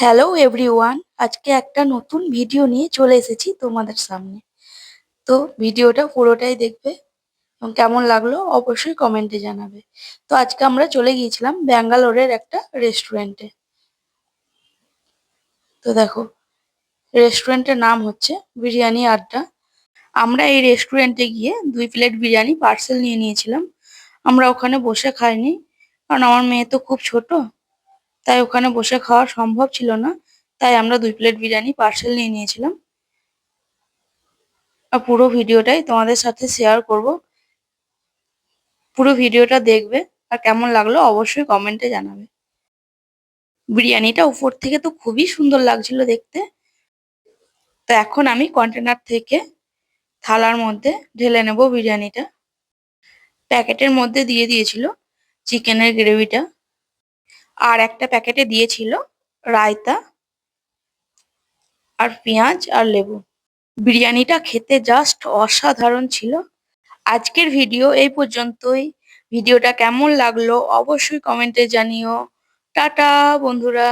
Hello everyone, আজকে একটা নতুন ভিডিও নিয়ে চলে এসেছি তোমাদের সামনে। তো ভিডিওটা পুরোটাই দেখবে এবং কেমন লাগলো অবশ্যই কমেন্টে জানাবে। তো আজকে আমরা চলে গিয়েছিলাম ব্যাঙ্গালোরের একটা রেস্টুরেন্টে। তো দেখো, রেস্টুরেন্টের নাম হচ্ছে বিরিয়ানি আড্ডা। আমরা এই রেস্টুরেন্টে গিয়ে 2 প্লেট বিরিয়ানি পার্সেল নিয়ে নিয়েছিলাম। আমরা ওখানে বসে খাইনি, কারণ আমার মেয়ে তো খুব ছোট, তাই ওখানে বসে খাওয়া সম্ভব ছিল না। তাই আমরা 2 প্লেট বিরিয়ানি পার্সেল নিয়ে নিয়েছিলাম। আর পুরো ভিডিওটাই তোমাদের সাথে শেয়ার করব। পুরো ভিডিওটা দেখবে আর কেমন লাগলো অবশ্যই কমেন্টে জানাবে। বিরিয়ানিটা উপর থেকে তো খুবই সুন্দর লাগছিল দেখতে। তো এখন আমি কন্টেনার থেকে থালার মধ্যে ঢেলে নেব বিরিয়ানিটা। প্যাকেটের মধ্যে দিয়ে দিয়েছিল চিকেনের গ্রেভিটা, আর একটা প্যাকেটে দিয়েছিল রায়তা আর পেঁয়াজ আর লেবু। বিরিয়ানিটা খেতে জাস্ট অসাধারণ ছিল। আজকের ভিডিও এই পর্যন্তই। ভিডিওটা কেমন লাগলো অবশ্যই কমেন্টে জানিও। টাটা বন্ধুরা।